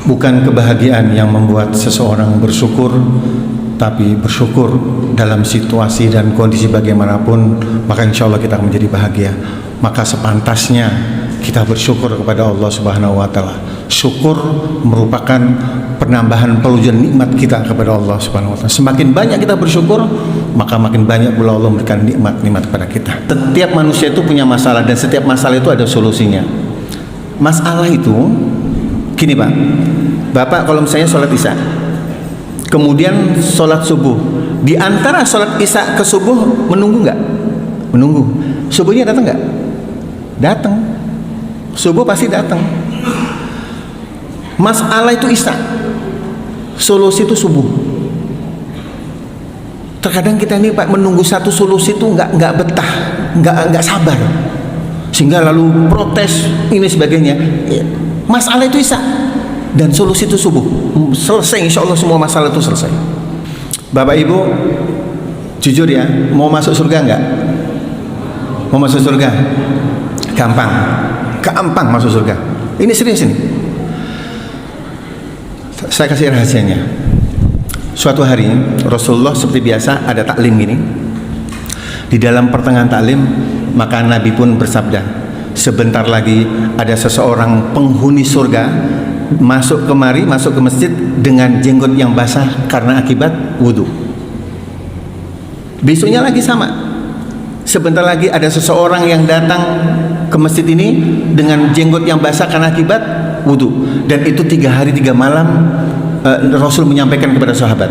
Bukan kebahagiaan yang membuat seseorang bersyukur, tapi bersyukur dalam situasi dan kondisi bagaimanapun, maka insya Allah kita akan menjadi bahagia. Maka sepantasnya kita bersyukur kepada Allah Subhanahu wa Ta'ala. Syukur merupakan penambahan peluang nikmat kita kepada Allah Subhanahu wa Ta'ala. Semakin banyak kita bersyukur, maka makin banyak pula Allah memberikan nikmat-nikmat kepada kita. Setiap manusia itu punya masalah, dan setiap masalah itu ada solusinya. Masalah itu gini Pak, Bapak kalau misalnya sholat isya, kemudian sholat subuh, di antara sholat isya ke subuh menunggu nggak? Menunggu. Subuhnya datang nggak? Datang. Subuh pasti datang. Masalah itu isya, solusi itu subuh. Terkadang kita ini Pak menunggu satu solusi itu nggak betah, nggak sabar, sehingga lalu protes ini sebagainya. Masalah itu isya dan solusi itu subuh. Selesai, insya Allah semua masalah itu selesai. Bapak Ibu, jujur ya, mau masuk surga nggak? Mau masuk surga? Gampang, gampang masuk surga. Ini serius ini. Saya kasih rahasianya. Suatu hari Rasulullah seperti biasa ada taklim gini. Di dalam pertengahan taklim, maka Nabi pun bersabda, sebentar lagi ada seseorang penghuni surga masuk kemari, masuk ke masjid dengan jenggot yang basah karena akibat wudhu. Besoknya lagi sama, sebentar lagi ada seseorang yang datang ke masjid ini dengan jenggot yang basah karena akibat wudhu. Dan itu 3 hari 3 malam Rasul menyampaikan kepada sahabat.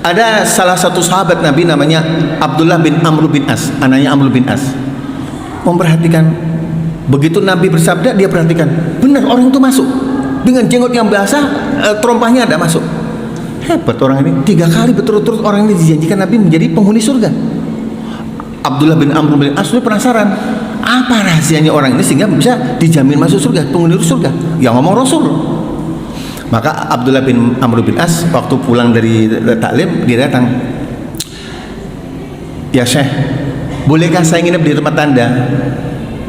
Ada salah satu sahabat Nabi namanya Abdullah bin Amr bin As, anaknya Amr bin As, memperhatikan. Begitu Nabi bersabda, dia perhatikan, benar orang itu masuk dengan jenggot yang basah, terompahnya ada masuk. Hebat orang ini, 3 kali berturut-turut orang ini dijanjikan Nabi menjadi penghuni surga. Abdullah bin Amr bin As penasaran, apa rahasianya orang ini sehingga bisa dijamin masuk surga, penghuni surga? Yang ngomong Rasul. Maka Abdullah bin Amr bin As waktu pulang dari taklim, dia datang, ya Syekh, bolehkah saya nginep di tempat Anda?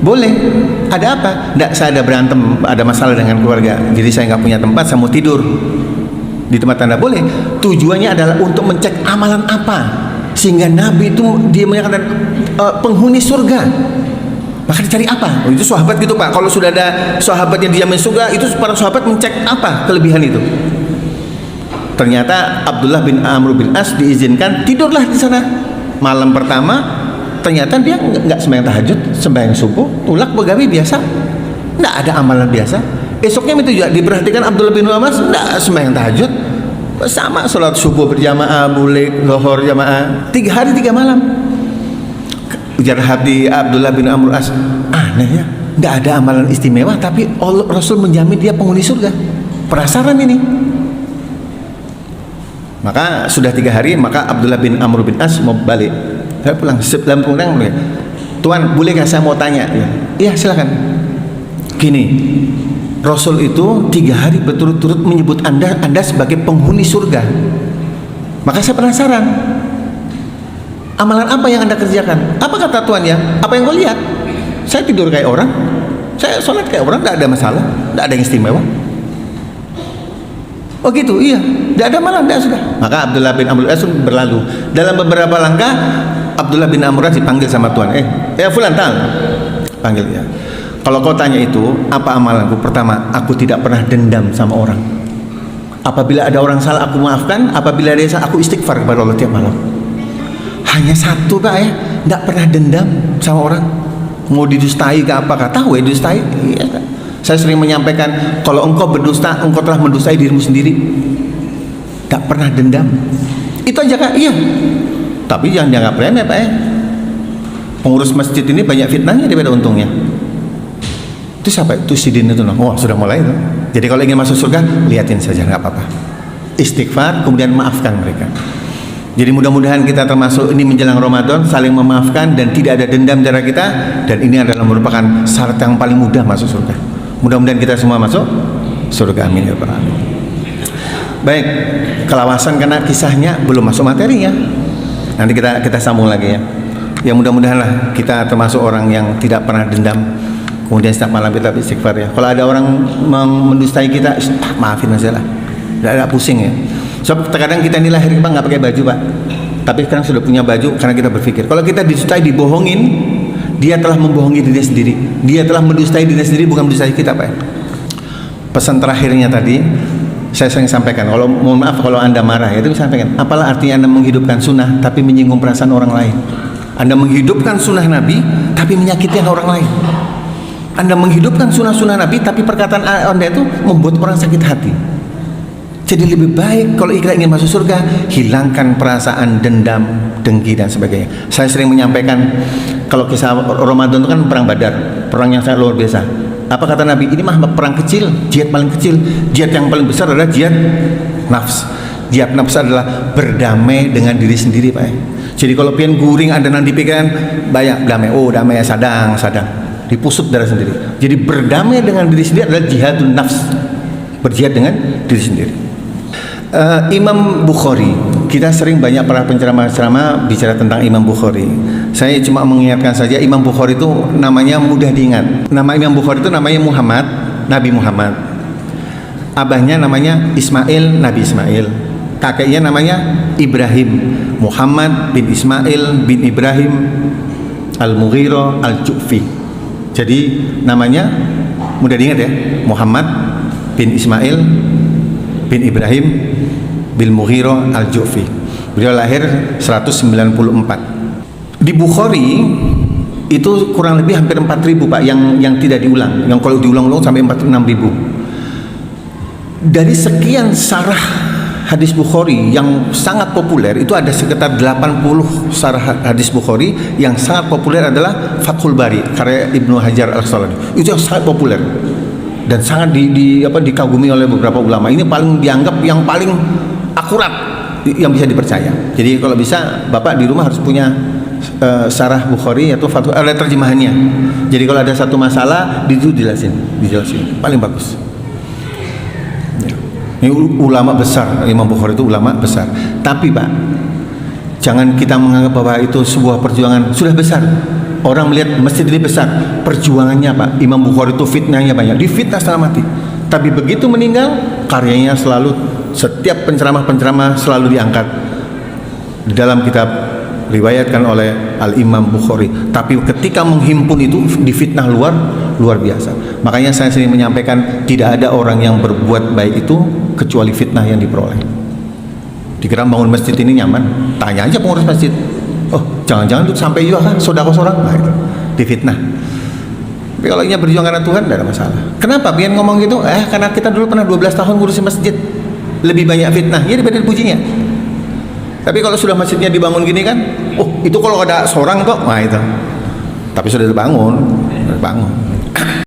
Boleh. Ada apa? Tidak, saya ada berantem, ada masalah dengan keluarga, jadi saya nggak punya tempat, saya mau tidur di tempat Anda. Boleh. Tujuannya adalah untuk mencek amalan apa sehingga Nabi itu dia menyatakan penghuni surga. Maka dicari apa? Oh, itu sahabat gitu Pak. Kalau sudah ada sahabat yang dijamin surga, itu para sahabat mencek apa kelebihan itu. Ternyata Abdullah bin Amr bin As diizinkan tidurlah di sana malam pertama. Ternyata dia nggak sembahyang tahajud, sembahyang subuh, tulak begawi biasa, nggak ada amalan biasa. Esoknya itu juga diperhatikan Abdullah bin Umar, nggak sembahyang tahajud, sama sholat subuh berjamaah, boleh lohor jamaah, 3 hari 3 malam. Ujar hati Abdullah bin Amr As, aneh ya, nggak ada amalan istimewa, tapi Allah, Rasul menjamin dia penghuni surga. Penasaran ini. Maka sudah 3 hari, maka Abdullah bin Amr bin As mau balik. Saya pulang, sebelum pulang, Tuan, bolehkah saya mau tanya? Iya, silakan. Gini, Rasul itu 3 hari berturut-turut menyebut Anda sebagai penghuni surga. Maka saya penasaran, amalan apa yang Anda kerjakan? Apa kata Tuan ya? Apa yang kau lihat? Saya tidur kayak orang, saya sholat kayak orang, tidak ada masalah, tidak ada yang istimewa. Oh gitu, iya, tidak ada malah, tidak sudah. Maka Abdullah bin Amr bin As berlalu. Dalam beberapa langkah, Abdullah bin Amr dipanggil sama Tuan. Fulan, panggil ya. Kalau kau tanya itu, apa amalanku? Pertama, aku tidak pernah dendam sama orang. Apabila ada orang salah, aku maafkan. Apabila ada yang salah, aku istighfar kepada Allah tiap malam. Hanya satu Pak ya, tidak pernah dendam sama orang. Mau didustai ke apa? Tahu ya didustai? Iya. Saya sering menyampaikan, kalau engkau berdusta, engkau telah mendustai dirimu sendiri. Tak pernah dendam. Itu aja Kak. Iya. Tapi jangan dianggap remeh Pak ya. Pengurus masjid ini banyak fitnahnya daripada untungnya. Itu siapa? Itu Sidin itu. Oh, sudah mulai itu. Jadi kalau ingin masuk surga, liatin saja, nggak apa-apa. Istighfar, kemudian maafkan mereka. Jadi mudah-mudahan kita termasuk ini menjelang Ramadan, saling memaafkan dan tidak ada dendam antara kita. Dan ini adalah merupakan syarat yang paling mudah masuk surga. Mudah-mudahan kita semua masuk surga, amin ya Rabbal alamin. Baik, kelawasan karena kisahnya belum masuk materinya. Nanti kita sambung lagi ya. Ya mudah-mudahan lah kita termasuk orang yang tidak pernah dendam Kemudian setiap malam kita istighfar ya. Kalau ada orang mendustai kita, maafin aja lah. Tidak pusing ya. Sebab terkadang kita ini lahir Pak nggak pakai baju Pak. Tapi sekarang sudah punya baju karena kita berpikir. Kalau kita didustai, dibohongin, dia telah membohongi diri sendiri. Dia telah mendustai diri sendiri, bukan mendustai kita Pak. Pesan terakhirnya tadi, saya sering sampaikan. Kalau mohon maaf kalau Anda marah, itu saya sampaikan. Apalah artinya Anda menghidupkan sunnah tapi menyinggung perasaan orang lain? Anda menghidupkan sunnah Nabi tapi menyakiti orang lain. Anda menghidupkan sunnah-sunnah Nabi tapi perkataan Anda itu membuat orang sakit hati. Jadi lebih baik kalau kita ingin masuk surga, hilangkan perasaan dendam, dengki dan sebagainya. Saya sering menyampaikan kalau kisah Ramadan itu kan perang Badar, perang yang sangat luar biasa. Apa kata Nabi? Ini mah perang kecil, jihad paling kecil. Jihad yang paling besar adalah jihad nafs. Jihad nafs adalah berdamai dengan diri sendiri Pak. Jadi kalau pian guring Anda nanti pikiran banyak damai, oh damai sadang, dipusup darah sendiri. Jadi berdamai dengan diri sendiri adalah jihadun nafs, berjihad dengan diri sendiri. Imam Bukhari, kita sering banyak para penceramah-penceramah bicara tentang Imam Bukhari. Saya cuma mengingatkan saja, Imam Bukhari itu namanya mudah diingat. Nama Imam Bukhari itu namanya Muhammad, Nabi Muhammad. Abahnya namanya Ismail, Nabi Ismail. Kakeknya namanya Ibrahim, Muhammad bin Ismail bin Ibrahim Al-Mughirah Al-Ju'fi. Jadi namanya mudah diingat ya, Muhammad bin Ismail bin Ibrahim bin Mughirah Al-Ju'fi. Beliau lahir 194. Di Bukhari itu kurang lebih hampir 4.000 Pak yang tidak diulang. Yang kalau diulang-ulang sampai 46.000. Dari sekian sarah hadis Bukhari yang sangat populer, itu ada sekitar 80 sarah hadis Bukhari. Yang sangat populer adalah Fathul Bari karya Ibnu Hajar Al-Asqalani. Itu yang sangat populer dan sangat dikagumi oleh beberapa ulama. Ini paling dianggap yang paling akurat, yang bisa dipercaya. Jadi kalau bisa Bapak di rumah harus punya sarah Bukhari atau Fathul, ada terjemahannya. Jadi kalau ada satu masalah dijelasin paling bagus. Ini ulama besar, Imam Bukhari itu ulama besar. Tapi Pak, jangan kita menganggap bahwa itu sebuah perjuangan sudah besar. Orang melihat masjid ini besar, perjuangannya Pak. Imam Bukhari itu fitnahnya banyak, difitnah setengah mati. Tapi begitu meninggal, karyanya selalu, setiap penceramah-penceramah selalu diangkat di dalam kitab riwayatkan oleh Al-Imam Bukhari. Tapi ketika menghimpun itu difitnah luar biasa. Makanya saya sering menyampaikan, tidak ada orang yang berbuat baik itu kecuali fitnah yang diperoleh. Dikira bangun masjid ini nyaman, tanya aja pengurus masjid. Oh, jangan-jangan itu sampai juga kan saudara seorang, nah itu difitnah. Tapi kalau ini berjuang karena Tuhan, tidak ada masalah. Kenapa biar ngomong gitu? Karena kita dulu pernah 12 tahun ngurusin masjid, lebih banyak fitnah ya daripada pujinya. Tapi kalau sudah masjidnya dibangun gini kan, oh itu kalau ada seorang kok, nah itu. Tapi sudah dibangun.